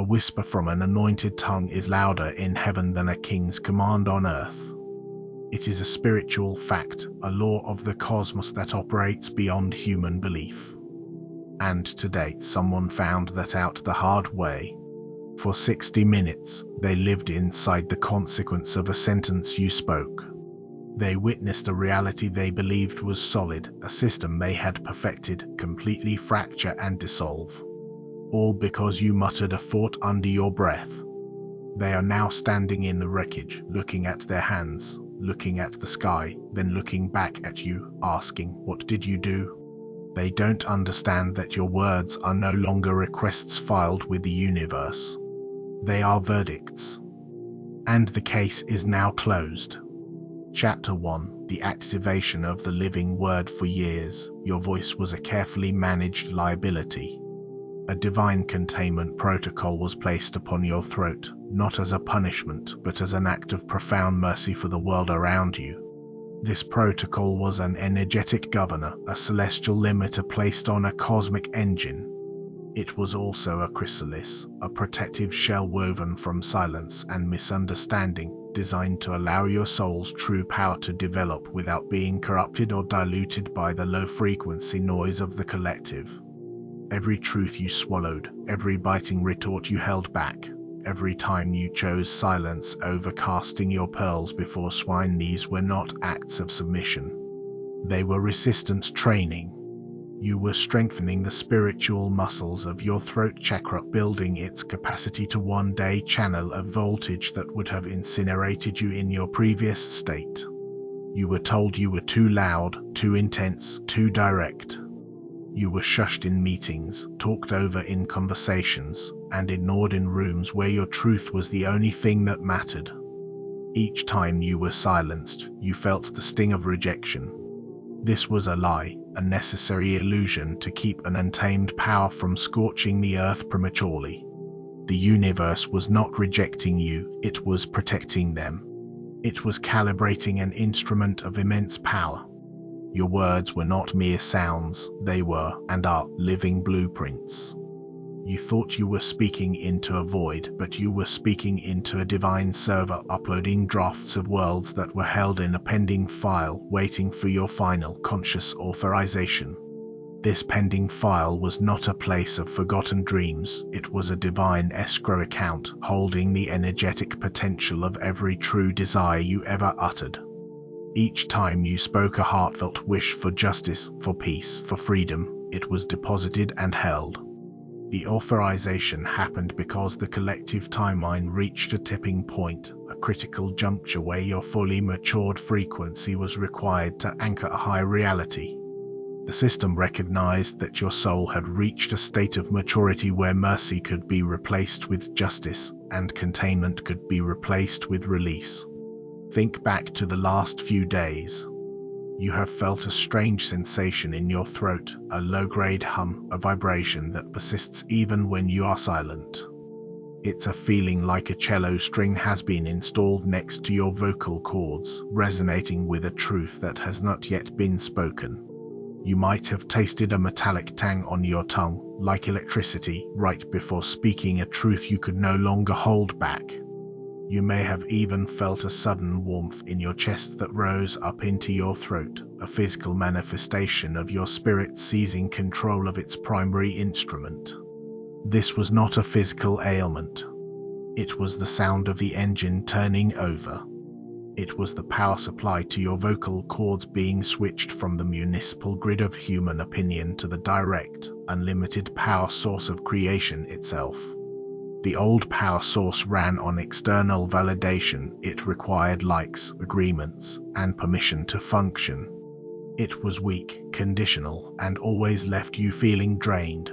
A whisper from an anointed tongue is louder in heaven than a king's command on earth. It is a spiritual fact, a law of the cosmos that operates beyond human belief. And to date, someone found that out the hard way. For 60 minutes, they lived inside the consequence of a sentence you spoke. They witnessed a reality they believed was solid, a system they had perfected, completely fracture and dissolve. All because you muttered a thought under your breath. They are now standing in the wreckage, looking at their hands, looking at the sky, then looking back at you, asking, "What did you do?" They don't understand that your words are no longer requests filed with the universe. They are verdicts. And the case is now closed. Chapter 1: The activation of the living word. For years, your voice was a carefully managed liability. A divine containment protocol was placed upon your throat, not as a punishment, but as an act of profound mercy for the world around you. This protocol was an energetic governor, a celestial limiter placed on a cosmic engine. It was also a chrysalis, a protective shell woven from silence and misunderstanding, designed to allow your soul's true power to develop without being corrupted or diluted by the low-frequency noise of the collective. Every truth you swallowed, every biting retort you held back, every time you chose silence over casting your pearls before swine, these were not acts of submission. They were resistance training. You were strengthening the spiritual muscles of your throat chakra, building its capacity to one day channel a voltage that would have incinerated you in your previous state. You were told you were too loud, too intense, too direct. You were shushed in meetings, talked over in conversations, and ignored in rooms where your truth was the only thing that mattered. Each time you were silenced, you felt the sting of rejection. This was a lie, a necessary illusion to keep an untamed power from scorching the earth prematurely. The universe was not rejecting you, it was protecting them. It was calibrating an instrument of immense power. Your words were not mere sounds, they were, and are, living blueprints. You thought you were speaking into a void, but you were speaking into a divine server, uploading drafts of worlds that were held in a pending file, waiting for your final conscious authorization. This pending file was not a place of forgotten dreams, it was a divine escrow account, holding the energetic potential of every true desire you ever uttered. Each time you spoke a heartfelt wish for justice, for peace, for freedom, it was deposited and held. The authorization happened because the collective timeline reached a tipping point, a critical juncture where your fully matured frequency was required to anchor a high reality. The system recognized that your soul had reached a state of maturity where mercy could be replaced with justice, and containment could be replaced with release. Think back to the last few days. You have felt a strange sensation in your throat, a low-grade hum, a vibration that persists even when you are silent. It's a feeling like a cello string has been installed next to your vocal cords, resonating with a truth that has not yet been spoken. You might have tasted a metallic tang on your tongue, like electricity, right before speaking a truth you could no longer hold back. You may have even felt a sudden warmth in your chest that rose up into your throat, a physical manifestation of your spirit seizing control of its primary instrument. This was not a physical ailment. It was the sound of the engine turning over. It was the power supply to your vocal cords being switched from the municipal grid of human opinion to the direct, unlimited power source of creation itself. The old power source ran on external validation. It required likes, agreements, and permission to function. It was weak, conditional, and always left you feeling drained.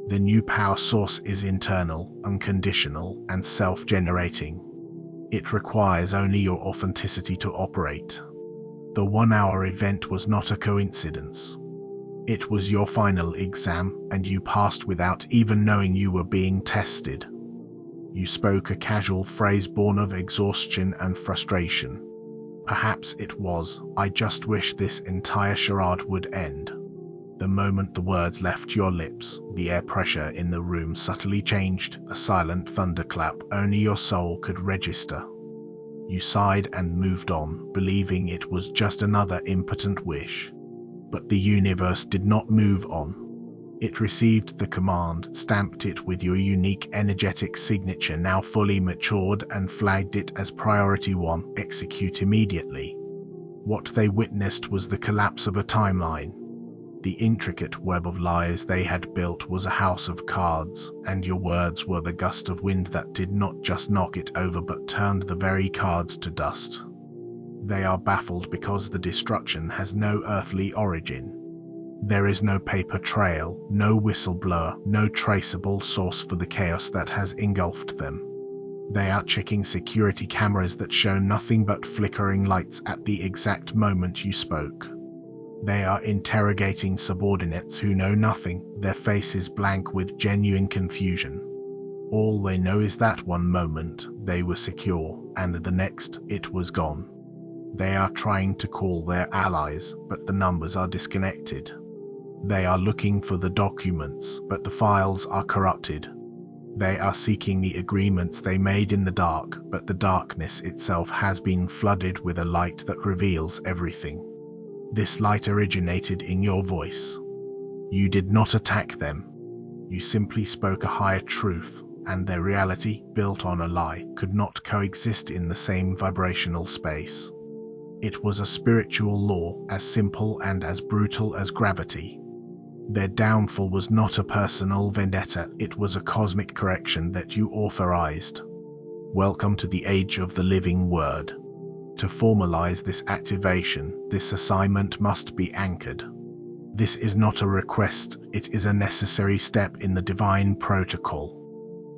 The new power source is internal, unconditional, and self-generating. It requires only your authenticity to operate. The 1-hour event was not a coincidence. It was your final exam, and you passed without even knowing you were being tested. You spoke a casual phrase born of exhaustion and frustration. Perhaps it was, "I just wish this entire charade would end." The moment the words left your lips, the air pressure in the room subtly changed, a silent thunderclap only your soul could register. You sighed and moved on, believing it was just another impotent wish. But the universe did not move on. It received the command, stamped it with your unique energetic signature now fully matured, and flagged it as Priority 1, execute immediately. What they witnessed was the collapse of a timeline. The intricate web of lies they had built was a house of cards, and your words were the gust of wind that did not just knock it over but turned the very cards to dust. They are baffled because the destruction has no earthly origin. There is no paper trail, no whistleblower, no traceable source for the chaos that has engulfed them. They are checking security cameras that show nothing but flickering lights at the exact moment you spoke. They are interrogating subordinates who know nothing, their faces blank with genuine confusion. All they know is that one moment, they were secure, and the next, it was gone. They are trying to call their allies, but the numbers are disconnected. They are looking for the documents, but the files are corrupted. They are seeking the agreements they made in the dark, but the darkness itself has been flooded with a light that reveals everything. This light originated in your voice. You did not attack them. You simply spoke a higher truth, and their reality, built on a lie, could not coexist in the same vibrational space. It was a spiritual law, as simple and as brutal as gravity. Their downfall was not a personal vendetta, it was a cosmic correction that you authorized. Welcome to the age of the living word. To formalize this activation, this assignment must be anchored. This is not a request, it is a necessary step in the divine protocol.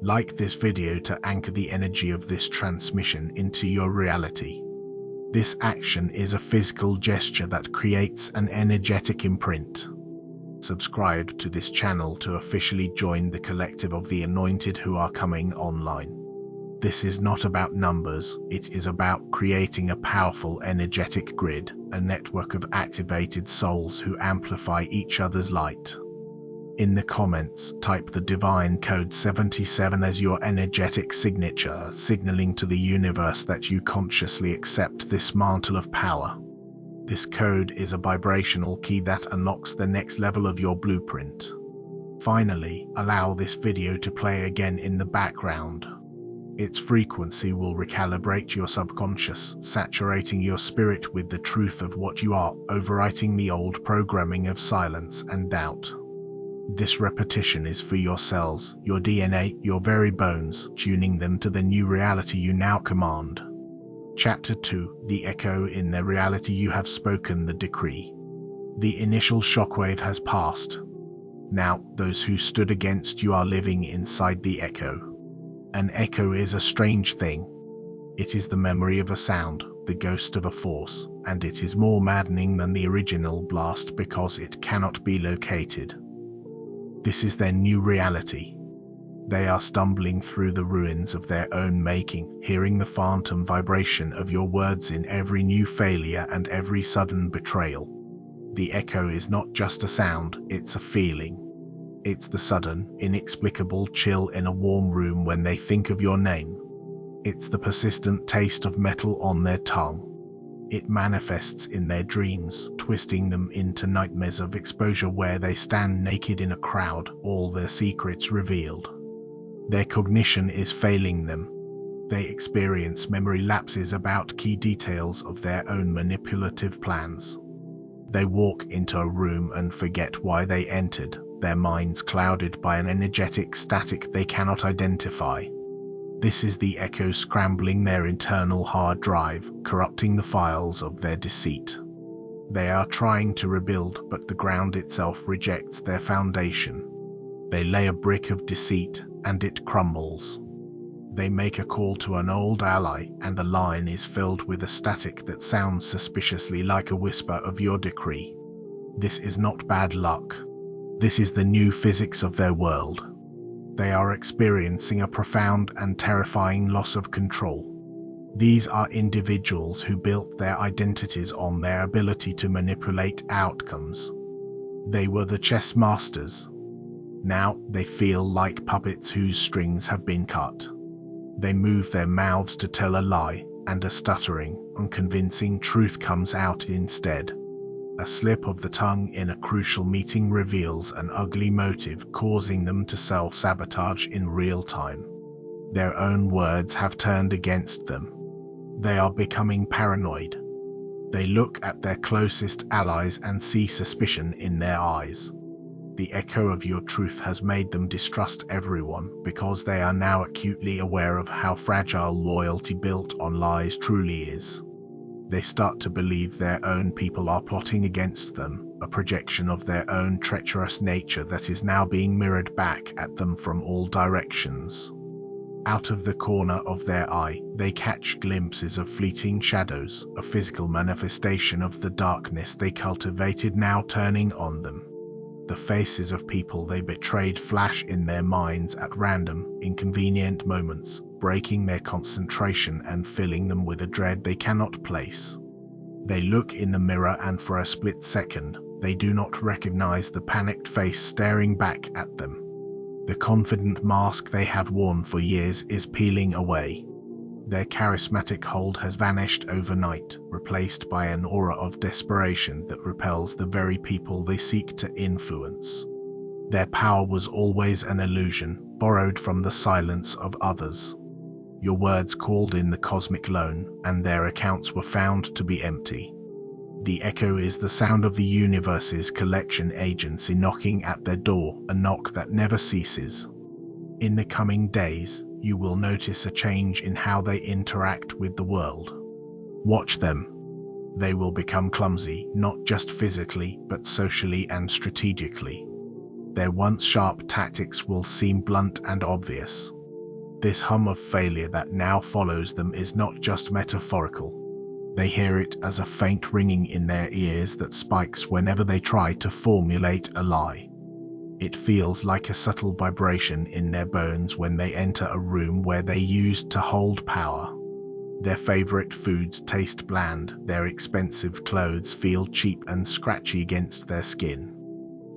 Like this video to anchor the energy of this transmission into your reality. This action is a physical gesture that creates an energetic imprint. Subscribe to this channel to officially join the collective of the anointed who are coming online. This is not about numbers, it is about creating a powerful energetic grid, a network of activated souls who amplify each other's light. In the comments, type the divine code 77 as your energetic signature, signaling to the universe that you consciously accept this mantle of power. This code is a vibrational key that unlocks the next level of your blueprint. Finally, allow this video to play again in the background. Its frequency will recalibrate your subconscious, saturating your spirit with the truth of what you are, overwriting the old programming of silence and doubt. This repetition is for your cells, your DNA, your very bones, tuning them to the new reality you now command. Chapter 2, The Echo. In their reality you have spoken the decree. The initial shockwave has passed. Now, those who stood against you are living inside the echo. An echo is a strange thing. It is the memory of a sound, the ghost of a force, and it is more maddening than the original blast because it cannot be located. This is their new reality. They are stumbling through the ruins of their own making, hearing the phantom vibration of your words in every new failure and every sudden betrayal. The echo is not just a sound, it's a feeling. It's the sudden, inexplicable chill in a warm room when they think of your name. It's the persistent taste of metal on their tongue. It manifests in their dreams, twisting them into nightmares of exposure where they stand naked in a crowd, all their secrets revealed. Their cognition is failing them. They experience memory lapses about key details of their own manipulative plans. They walk into a room and forget why they entered, their minds clouded by an energetic static they cannot identify. This is the echo scrambling their internal hard drive, corrupting the files of their deceit. They are trying to rebuild, but the ground itself rejects their foundation. They lay a brick of deceit, and it crumbles. They make a call to an old ally, and the line is filled with a static that sounds suspiciously like a whisper of your decree. This is not bad luck. This is the new physics of their world. They are experiencing a profound and terrifying loss of control. These are individuals who built their identities on their ability to manipulate outcomes. They were the chess masters. Now they feel like puppets whose strings have been cut. They move their mouths to tell a lie, and a stuttering, unconvincing truth comes out instead. A slip of the tongue in a crucial meeting reveals an ugly motive, causing them to self-sabotage in real time. Their own words have turned against them. They are becoming paranoid. They look at their closest allies and see suspicion in their eyes. The echo of your truth has made them distrust everyone because they are now acutely aware of how fragile loyalty built on lies truly is. They start to believe their own people are plotting against them, a projection of their own treacherous nature that is now being mirrored back at them from all directions. Out of the corner of their eye, they catch glimpses of fleeting shadows, a physical manifestation of the darkness they cultivated now turning on them. The faces of people they betrayed flash in their minds at random, inconvenient moments, breaking their concentration and filling them with a dread they cannot place. They look in the mirror and for a split second, they do not recognize the panicked face staring back at them. The confident mask they have worn for years is peeling away. Their charismatic hold has vanished overnight, replaced by an aura of desperation that repels the very people they seek to influence. Their power was always an illusion, borrowed from the silence of others. Your words called in the cosmic loan, and their accounts were found to be empty. The echo is the sound of the universe's collection agency knocking at their door, a knock that never ceases. In the coming days, you will notice a change in how they interact with the world. Watch them. They will become clumsy, not just physically, but socially and strategically. Their once sharp tactics will seem blunt and obvious. This hum of failure that now follows them is not just metaphorical. They hear it as a faint ringing in their ears that spikes whenever they try to formulate a lie. It feels like a subtle vibration in their bones when they enter a room where they used to hold power. Their favorite foods taste bland, their expensive clothes feel cheap and scratchy against their skin.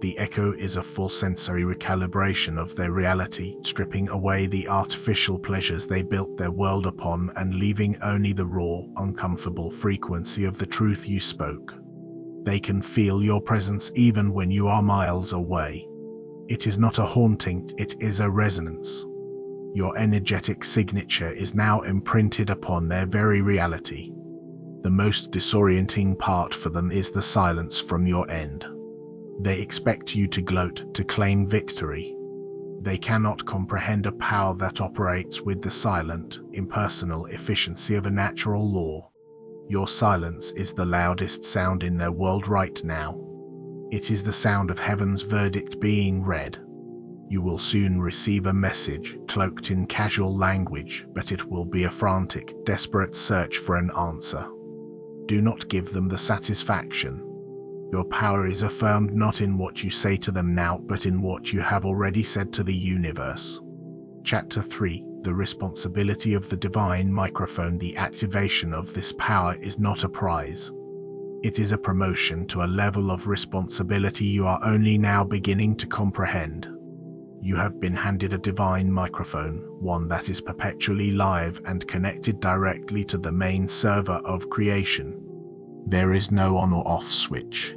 The echo is a full sensory recalibration of their reality, stripping away the artificial pleasures they built their world upon and leaving only the raw, uncomfortable frequency of the truth you spoke. They can feel your presence even when you are miles away. It is not a haunting, it is a resonance. Your energetic signature is now imprinted upon their very reality. The most disorienting part for them is the silence from your end. They expect you to gloat, to claim victory. They cannot comprehend a power that operates with the silent, impersonal efficiency of a natural law. Your silence is the loudest sound in their world right now. It is the sound of heaven's verdict being read. You will soon receive a message, cloaked in casual language, but it will be a frantic, desperate search for an answer. Do not give them the satisfaction. Your power is affirmed not in what you say to them now, but in what you have already said to the universe. Chapter 3: The responsibility of the divine microphone. The activation of this power is not a prize. It is a promotion to a level of responsibility you are only now beginning to comprehend. You have been handed a divine microphone, one that is perpetually live and connected directly to the main server of creation. There is no on or off switch.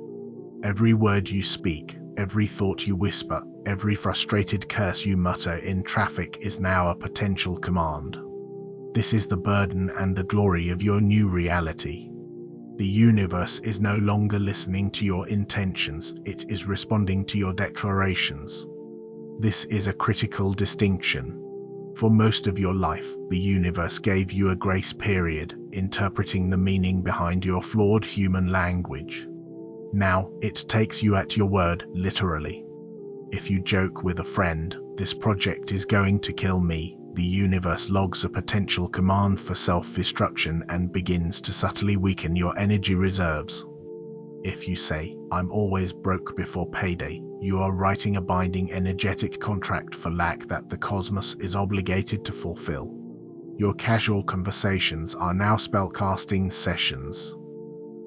Every word you speak, every thought you whisper, every frustrated curse you mutter in traffic is now a potential command. This is the burden and the glory of your new reality. The universe is no longer listening to your intentions, it is responding to your declarations. This is a critical distinction. For most of your life, the universe gave you a grace period, interpreting the meaning behind your flawed human language. Now, it takes you at your word, literally. If you joke with a friend, "This project is going to kill me," the universe logs a potential command for self-destruction and begins to subtly weaken your energy reserves. If you say, "I'm always broke before payday," you are writing a binding energetic contract for lack that the cosmos is obligated to fulfill. Your casual conversations are now spellcasting sessions.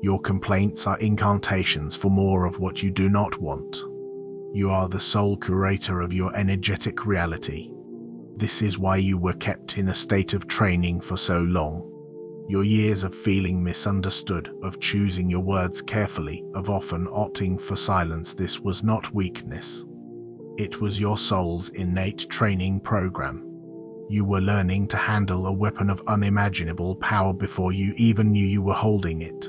Your complaints are incantations for more of what you do not want. You are the sole curator of your energetic reality. This is why you were kept in a state of training for so long. Your years of feeling misunderstood, of choosing your words carefully, of often opting for silence, this was not weakness. It was your soul's innate training program. You were learning to handle a weapon of unimaginable power before you even knew you were holding it.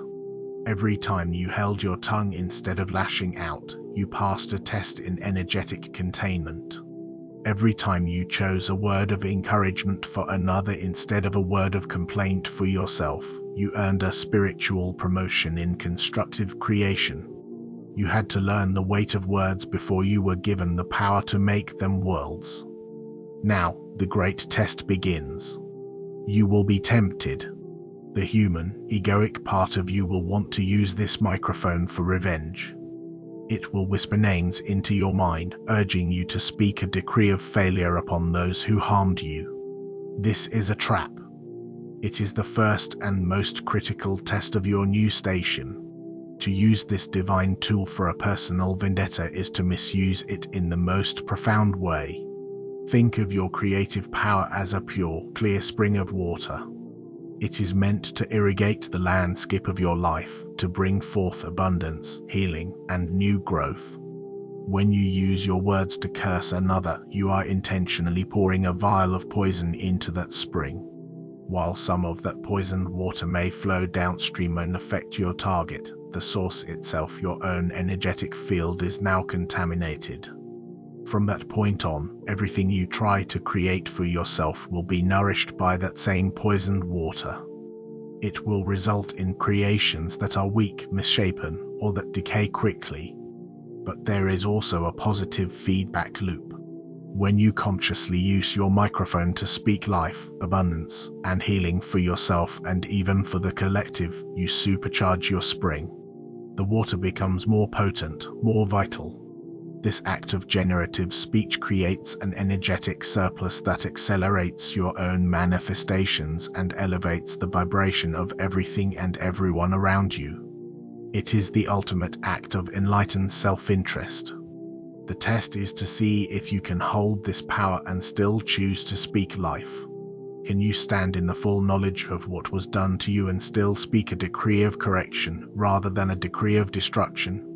Every time you held your tongue instead of lashing out, you passed a test in energetic containment. Every time you chose a word of encouragement for another instead of a word of complaint for yourself, you earned a spiritual promotion in constructive creation. You had to learn the weight of words before you were given the power to make them worlds. Now, the great test begins. You will be tempted. The human, egoic part of you will want to use this microphone for revenge. It will whisper names into your mind, urging you to speak a decree of failure upon those who harmed you. This is a trap. It is the first and most critical test of your new station. To use this divine tool for a personal vendetta is to misuse it in the most profound way. Think of your creative power as a pure, clear spring of water. It is meant to irrigate the landscape of your life, to bring forth abundance, healing, and new growth. When you use your words to curse another, you are intentionally pouring a vial of poison into that spring. While some of that poisoned water may flow downstream and affect your target, the source itself, your own energetic field, is now contaminated. From that point on, everything you try to create for yourself will be nourished by that same poisoned water. It will result in creations that are weak, misshapen, or that decay quickly. But there is also a positive feedback loop. When you consciously use your microphone to speak life, abundance, and healing for yourself and even for the collective, you supercharge your spring. The water becomes more potent, more vital. This act of generative speech creates an energetic surplus that accelerates your own manifestations and elevates the vibration of everything and everyone around you. It is the ultimate act of enlightened self-interest. The test is to see if you can hold this power and still choose to speak life. Can you stand in the full knowledge of what was done to you and still speak a decree of correction rather than a decree of destruction?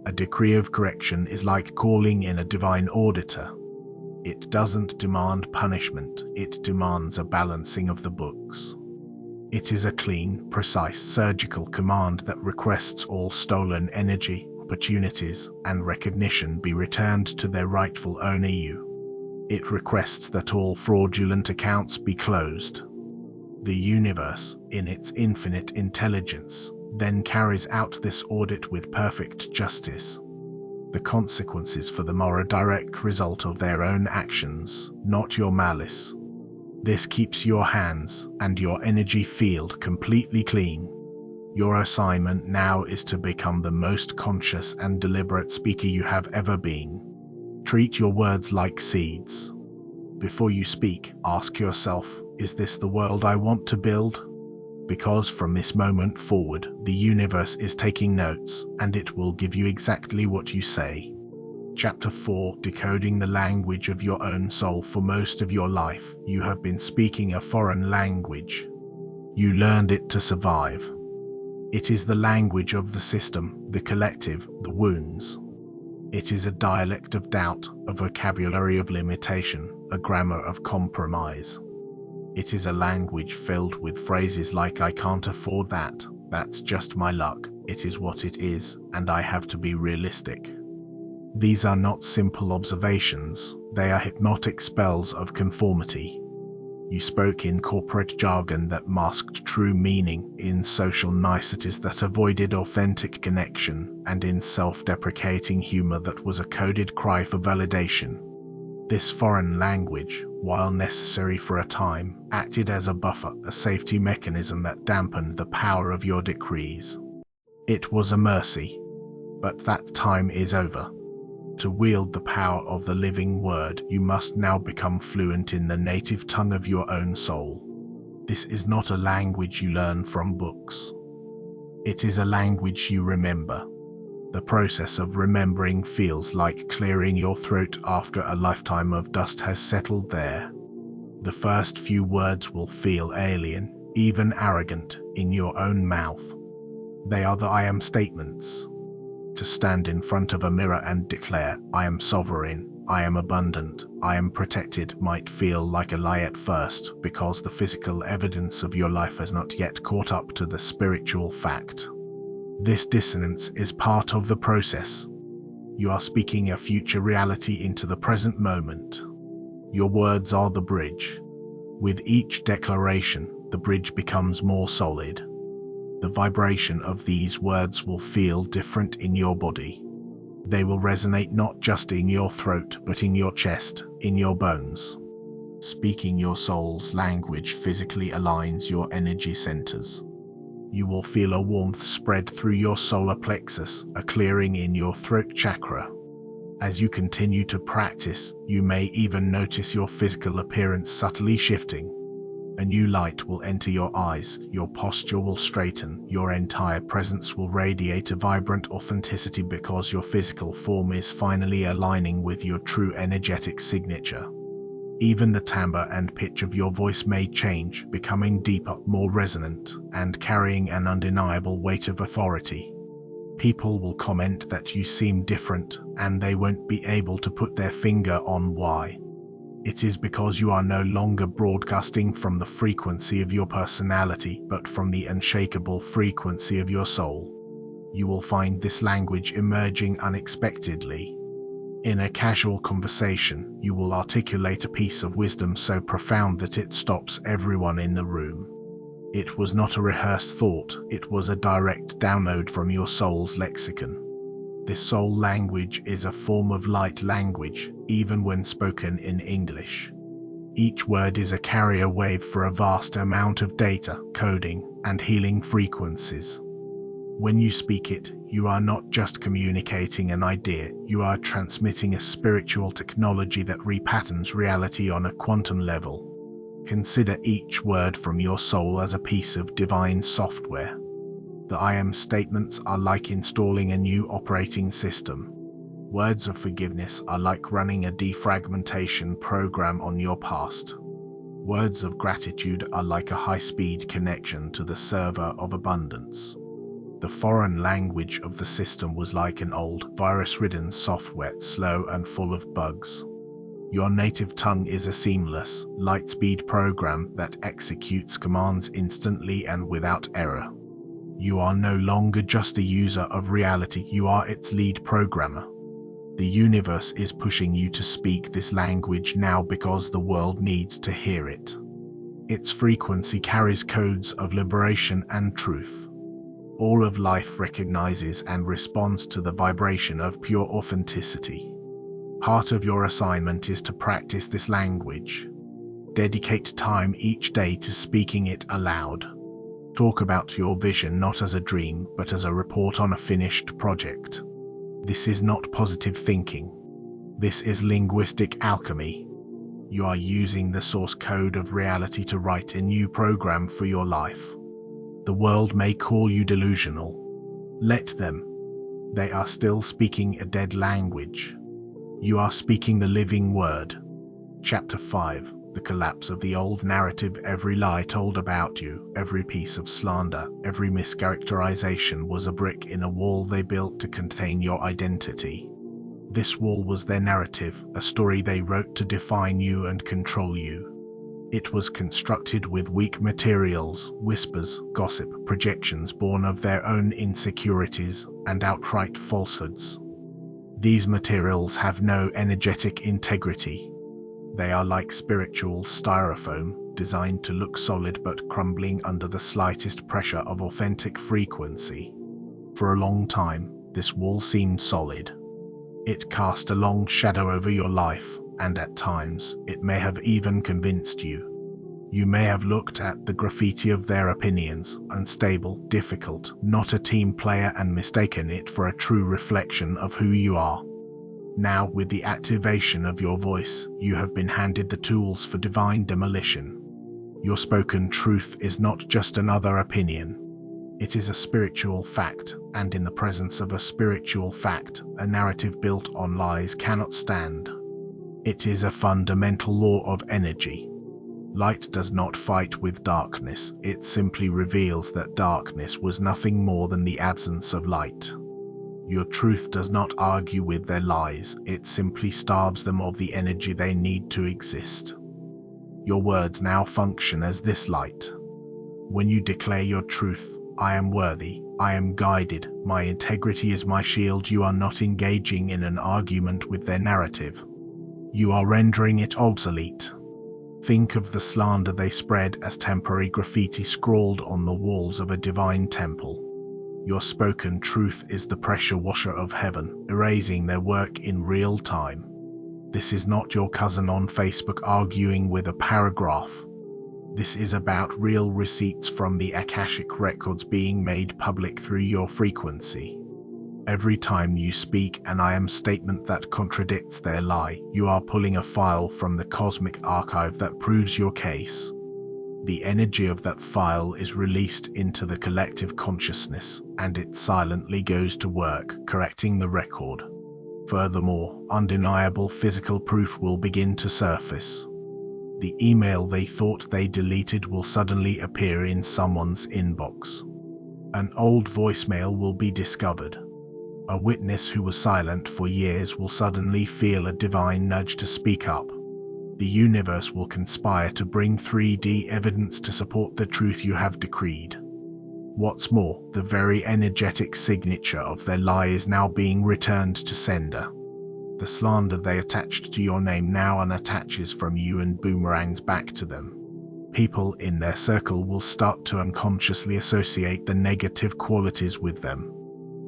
A decree of correction is like calling in a divine auditor. It doesn't demand punishment, it demands a balancing of the books. It is a clean, precise, surgical command that requests all stolen energy, opportunities, and recognition be returned to their rightful owner, you. It requests that all fraudulent accounts be closed. The universe, in its infinite intelligence, then carries out this audit with perfect justice. The consequences for them are a direct result of their own actions, not your malice. This keeps your hands and your energy field completely clean. Your assignment now is to become the most conscious and deliberate speaker you have ever been. Treat your words like seeds. Before you speak, ask yourself, is this the world I want to build? Because from this moment forward, the universe is taking notes, and it will give you exactly what you say. Chapter 4: Decoding the language of your own soul. For most of your life, you have been speaking a foreign language. You learned it to survive. It is the language of the system, the collective, the wounds. It is a dialect of doubt, a vocabulary of limitation, a grammar of compromise. It is a language filled with phrases like "I can't afford that," "That's just my luck," "It is what it is," and "I have to be realistic." These are not simple observations, they are hypnotic spells of conformity. You spoke in corporate jargon that masked true meaning, in social niceties that avoided authentic connection, and in self-deprecating humor that was a coded cry for validation. This foreign language, while necessary for a time, acted as a buffer, a safety mechanism that dampened the power of your decrees. It was a mercy. But that time is over. To wield the power of the living word, you must now become fluent in the native tongue of your own soul. This is not a language you learn from books. It is a language you remember. The process of remembering feels like clearing your throat after a lifetime of dust has settled there. The first few words will feel alien, even arrogant, in your own mouth. They are the I am statements. To stand in front of a mirror and declare, I am sovereign, I am abundant, I am protected, might feel like a lie at first because the physical evidence of your life has not yet caught up to the spiritual fact. This dissonance is part of the process. You are speaking a future reality into the present moment. Your words are the bridge. With each declaration, the bridge becomes more solid. The vibration of these words will feel different in your body. They will resonate not just in your throat, but in your chest, in your bones. Speaking your soul's language physically aligns your energy centers. You will feel a warmth spread through your solar plexus, a clearing in your throat chakra. As you continue to practice, you may even notice your physical appearance subtly shifting. A new light will enter your eyes, your posture will straighten, your entire presence will radiate a vibrant authenticity because your physical form is finally aligning with your true energetic signature. Even the timbre and pitch of your voice may change, becoming deeper, more resonant, and carrying an undeniable weight of authority. People will comment that you seem different, and they won't be able to put their finger on why. It is because you are no longer broadcasting from the frequency of your personality, but from the unshakable frequency of your soul. You will find this language emerging unexpectedly. In a casual conversation, you will articulate a piece of wisdom so profound that it stops everyone in the room. It was not a rehearsed thought, it was a direct download from your soul's lexicon. This soul language is a form of light language, even when spoken in English. Each word is a carrier wave for a vast amount of data, coding, and healing frequencies. When you speak it, you are not just communicating an idea, you are transmitting a spiritual technology that repatterns reality on a quantum level. Consider each word from your soul as a piece of divine software. The I am statements are like installing a new operating system. Words of forgiveness are like running a defragmentation program on your past. Words of gratitude are like a high-speed connection to the server of abundance. The foreign language of the system was like an old, virus-ridden software, slow and full of bugs. Your native tongue is a seamless, light-speed program that executes commands instantly and without error. You are no longer just a user of reality, you are its lead programmer. The universe is pushing you to speak this language now because the world needs to hear it. Its frequency carries codes of liberation and truth. All of life recognizes and responds to the vibration of pure authenticity. Part of your assignment is to practice this language. Dedicate time each day to speaking it aloud. Talk about your vision not as a dream, but as a report on a finished project. This is not positive thinking. This is linguistic alchemy. You are using the source code of reality to write a new program for your life. The world may call you delusional. Let them. They are still speaking a dead language. You are speaking the living word. Chapter 5. The collapse of the old narrative. Every lie told about you, every piece of slander, every mischaracterization was a brick in a wall they built to contain your identity. This wall was their narrative, a story they wrote to define you and control you. It was constructed with weak materials, whispers, gossip, projections born of their own insecurities, and outright falsehoods. These materials have no energetic integrity. They are like spiritual styrofoam, designed to look solid but crumbling under the slightest pressure of authentic frequency. For a long time, this wall seemed solid. It cast a long shadow over your life, and at times, it may have even convinced you. You may have looked at the graffiti of their opinions, unstable, difficult, not a team player, and mistaken it for a true reflection of who you are. Now, with the activation of your voice, you have been handed the tools for divine demolition. Your spoken truth is not just another opinion. It is a spiritual fact, and in the presence of a spiritual fact, a narrative built on lies cannot stand. It is a fundamental law of energy. Light does not fight with darkness, it simply reveals that darkness was nothing more than the absence of light. Your truth does not argue with their lies, it simply starves them of the energy they need to exist. Your words now function as this light. When you declare your truth, I am worthy, I am guided, my integrity is my shield, you are not engaging in an argument with their narrative. You are rendering it obsolete. Think of the slander they spread as temporary graffiti scrawled on the walls of a divine temple. Your spoken truth is the pressure washer of heaven, erasing their work in real time. This is not your cousin on Facebook arguing with a paragraph. This is about real receipts from the Akashic records being made public through your frequency. Every time you speak an I am statement that contradicts their lie, you are pulling a file from the cosmic archive that proves your case. The energy of that file is released into the collective consciousness, and it silently goes to work, correcting the record. Furthermore, undeniable physical proof will begin to surface. The email they thought they deleted will suddenly appear in someone's inbox. An old voicemail will be discovered. A witness who was silent for years will suddenly feel a divine nudge to speak up. The universe will conspire to bring 3D evidence to support the truth you have decreed. What's more, the very energetic signature of their lie is now being returned to sender. The slander they attached to your name now unattaches from you and boomerangs back to them. People in their circle will start to unconsciously associate the negative qualities with them.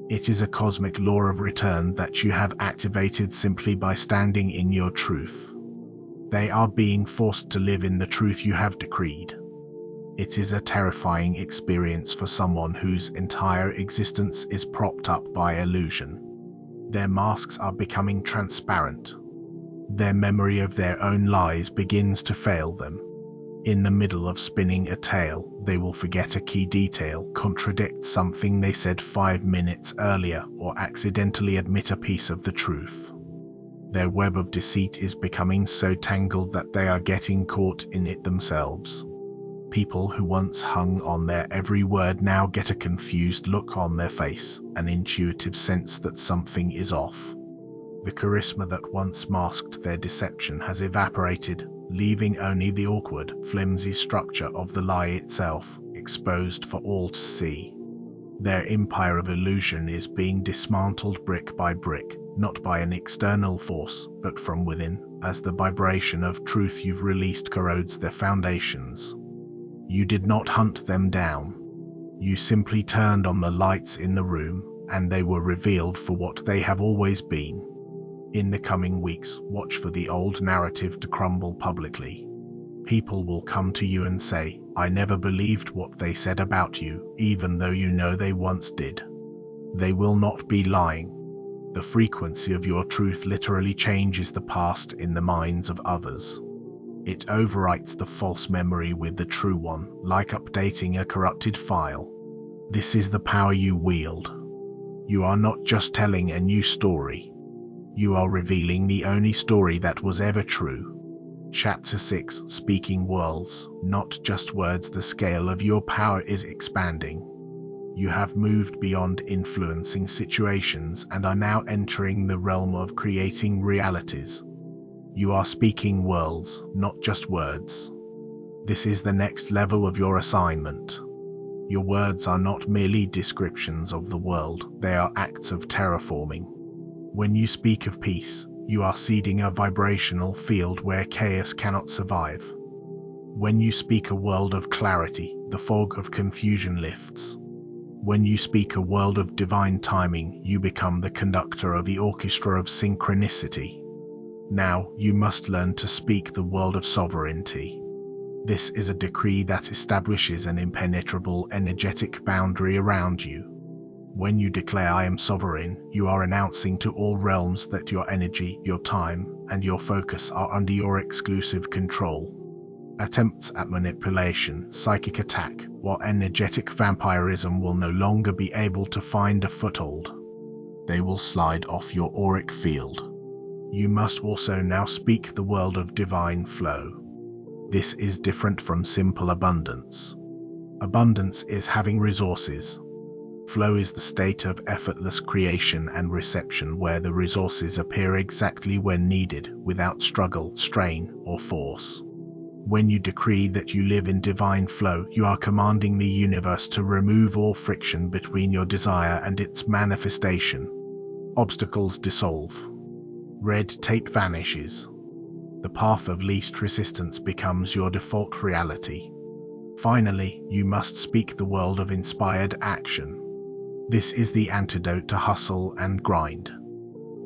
It is a cosmic law of return that you have activated simply by standing in your truth. They are being forced to live in the truth you have decreed. It is a terrifying experience for someone whose entire existence is propped up by illusion. Their masks are becoming transparent. Their memory of their own lies begins to fail them. In the middle of spinning a tale, they will forget a key detail, contradict something they said 5 minutes earlier, or accidentally admit a piece of the truth. Their web of deceit is becoming so tangled that they are getting caught in it themselves. People who once hung on their every word now get a confused look on their face, an intuitive sense that something is off. The charisma that once masked their deception has evaporated, leaving only the awkward, flimsy structure of the lie itself, exposed for all to see. Their empire of illusion is being dismantled brick by brick, not by an external force, but from within, as the vibration of truth you've released corrodes their foundations. You did not hunt them down. You simply turned on the lights in the room, and they were revealed for what they have always been. In the coming weeks, watch for the old narrative to crumble publicly. People will come to you and say, I never believed what they said about you, even though you know they once did. They will not be lying. The frequency of your truth literally changes the past in the minds of others. It overwrites the false memory with the true one, like updating a corrupted file. This is the power you wield. You are not just telling a new story. You are revealing the only story that was ever true. Chapter 6, Speaking Worlds, not just words. The scale of your power is expanding. You have moved beyond influencing situations and are now entering the realm of creating realities. You are speaking worlds, not just words. This is the next level of your assignment. Your words are not merely descriptions of the world, they are acts of terraforming. When you speak of peace, you are seeding a vibrational field where chaos cannot survive. When you speak a world of clarity, the fog of confusion lifts. When you speak a world of divine timing, you become the conductor of the orchestra of synchronicity. Now, you must learn to speak the world of sovereignty. This is a decree that establishes an impenetrable energetic boundary around you. When you declare I am sovereign, you are announcing to all realms that your energy, your time, and your focus are under your exclusive control. Attempts at manipulation, psychic attack, or energetic vampirism will no longer be able to find a foothold. They will slide off your auric field. You must also now speak the world of divine flow. This is different from simple abundance. Abundance is having resources. Flow is the state of effortless creation and reception where the resources appear exactly when needed, without struggle, strain, or force. When you decree that you live in divine flow, you are commanding the universe to remove all friction between your desire and its manifestation. Obstacles dissolve. Red tape vanishes. The path of least resistance becomes your default reality. Finally, you must speak the world of inspired action. This is the antidote to hustle and grind.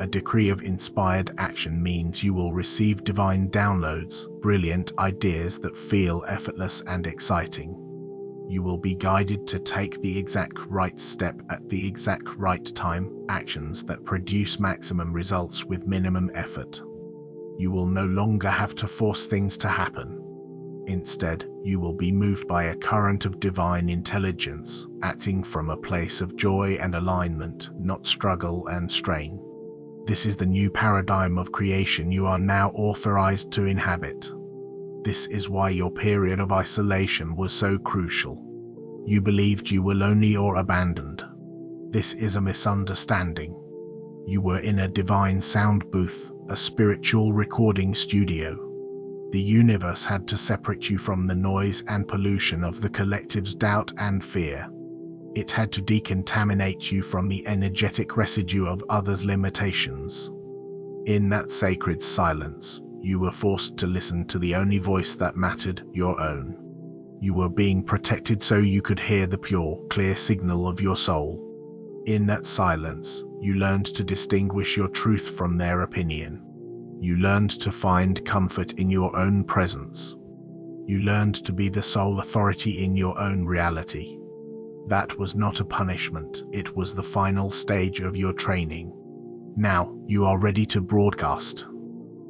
A decree of inspired action means you will receive divine downloads, brilliant ideas that feel effortless and exciting. You will be guided to take the exact right step at the exact right time, actions that produce maximum results with minimum effort. You will no longer have to force things to happen. Instead, you will be moved by a current of divine intelligence, acting from a place of joy and alignment, not struggle and strain. This is the new paradigm of creation you are now authorized to inhabit. This is why your period of isolation was so crucial. You believed you were lonely or abandoned. This is a misunderstanding. You were in a divine sound booth, a spiritual recording studio. The universe had to separate you from the noise and pollution of the collective's doubt and fear. It had to decontaminate you from the energetic residue of others' limitations. In that sacred silence, you were forced to listen to the only voice that mattered, your own. You were being protected so you could hear the pure, clear signal of your soul. In that silence, you learned to distinguish your truth from their opinion. You learned to find comfort in your own presence. You learned to be the sole authority in your own reality. That was not a punishment, it was the final stage of your training. Now, you are ready to broadcast.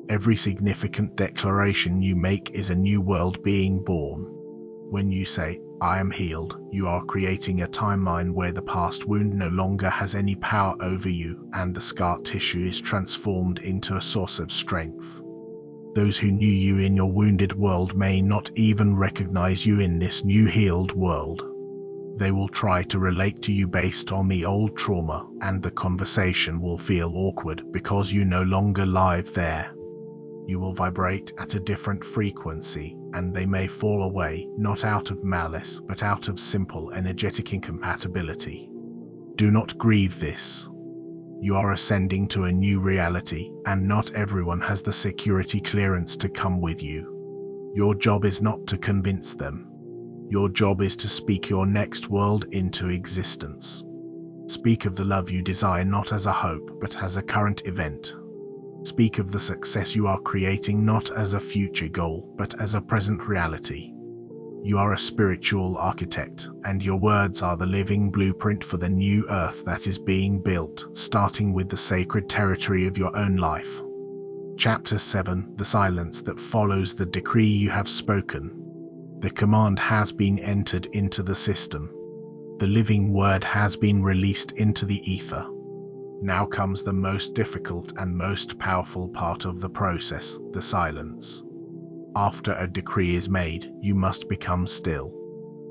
Every significant declaration you make is a new world being born. When you say, "I am healed," you are creating a timeline where the past wound no longer has any power over you, and the scar tissue is transformed into a source of strength. Those who knew you in your wounded world may not even recognize you in this new healed world. They will try to relate to you based on the old trauma, and the conversation will feel awkward because you no longer live there. You will vibrate at a different frequency, and they may fall away, not out of malice, but out of simple energetic incompatibility. Do not grieve this. You are ascending to a new reality, and not everyone has the security clearance to come with you. Your job is not to convince them. Your job is to speak your next world into existence. Speak of the love you desire not as a hope, but as a current event. Speak of the success you are creating not as a future goal, but as a present reality. You are a spiritual architect, and your words are the living blueprint for the new earth that is being built, starting with the sacred territory of your own life. Chapter 7: The silence that follows the decree you have spoken. The command has been entered into the system. The living word has been released into the ether. Now comes the most difficult and most powerful part of the process, the silence. After a decree is made, you must become still.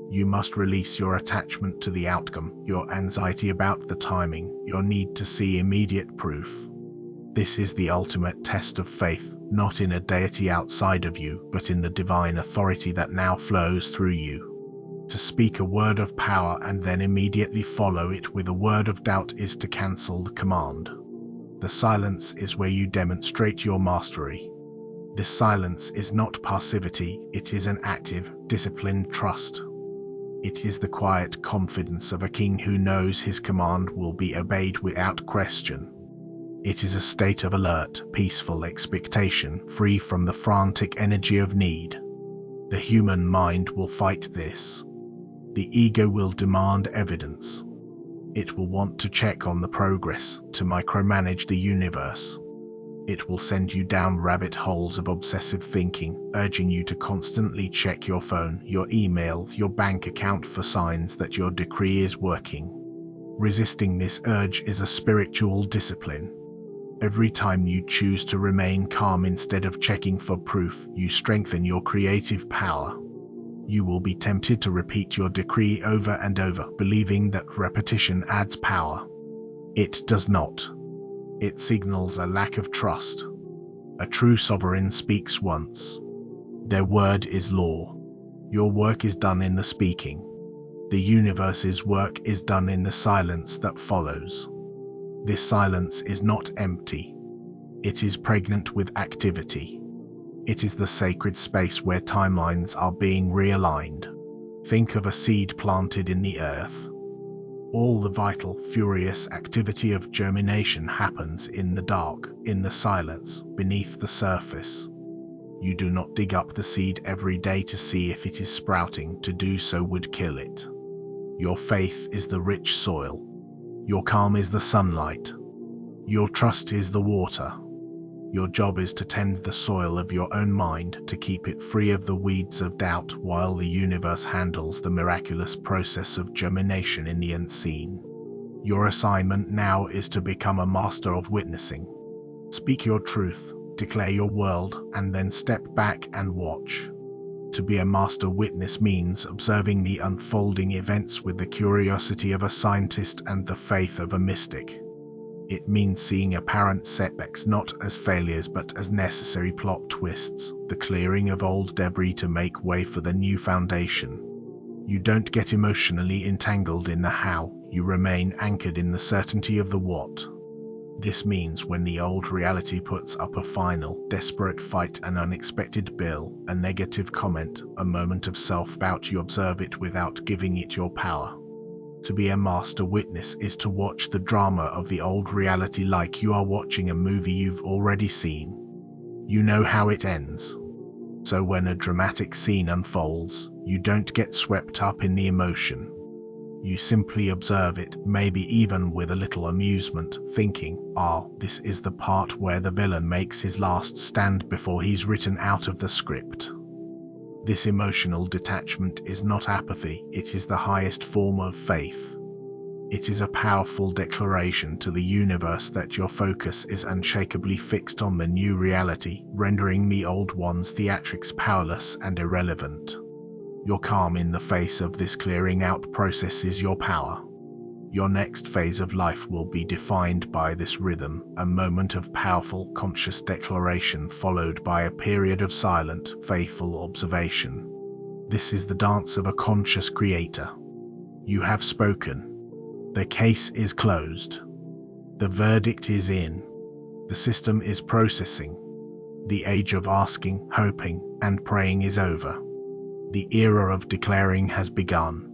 You must release your attachment to the outcome, your anxiety about the timing, your need to see immediate proof. This is the ultimate test of faith, not in a deity outside of you, but in the divine authority that now flows through you. To speak a word of power and then immediately follow it with a word of doubt is to cancel the command. The silence is where you demonstrate your mastery. This silence is not passivity, it is an active, disciplined trust. It is the quiet confidence of a king who knows his command will be obeyed without question. It is a state of alert, peaceful expectation, free from the frantic energy of need. The human mind will fight this. The ego will demand evidence. It will want to check on the progress, to micromanage the universe. It will send you down rabbit holes of obsessive thinking, urging you to constantly check your phone, your email, your bank account for signs that your decree is working. Resisting this urge is a spiritual discipline. Every time you choose to remain calm instead of checking for proof, you strengthen your creative power. You will be tempted to repeat your decree over and over, believing that repetition adds power. It does not. It signals a lack of trust. A true sovereign speaks once. Their word is law. Your work is done in the speaking. The universe's work is done in the silence that follows. This silence is not empty. It is pregnant with activity. It is the sacred space where timelines are being realigned. Think of a seed planted in the earth. All the vital, furious activity of germination happens in the dark, in the silence, beneath the surface. You do not dig up the seed every day to see if it is sprouting. To do so would kill it. Your faith is the rich soil. Your calm is the sunlight. Your trust is the water. Your job is to tend the soil of your own mind, to keep it free of the weeds of doubt, while the universe handles the miraculous process of germination in the unseen. Your assignment now is to become a master of witnessing. Speak your truth, declare your world, and then step back and watch. To be a master witness means observing the unfolding events with the curiosity of a scientist and the faith of a mystic. It means seeing apparent setbacks not as failures but as necessary plot twists, the clearing of old debris to make way for the new foundation. You don't get emotionally entangled in the how, you remain anchored in the certainty of the what. This means when the old reality puts up a final, desperate fight, an unexpected bill, a negative comment, a moment of self-doubt, you observe it without giving it your power. To be a master witness is to watch the drama of the old reality like you are watching a movie you've already seen. You know how it ends. So when a dramatic scene unfolds, you don't get swept up in the emotion. You simply observe it, maybe even with a little amusement, thinking, this is the part where the villain makes his last stand before he's written out of the script. This emotional detachment is not apathy, it is the highest form of faith. It is a powerful declaration to the universe that your focus is unshakably fixed on the new reality, rendering the old one's theatrics powerless and irrelevant. Your calm in the face of this clearing out process is your power. Your next phase of life will be defined by this rhythm, a moment of powerful, conscious declaration followed by a period of silent, faithful observation. This is the dance of a conscious creator. You have spoken. The case is closed. The verdict is in. The system is processing. The age of asking, hoping, and praying is over. The era of declaring has begun.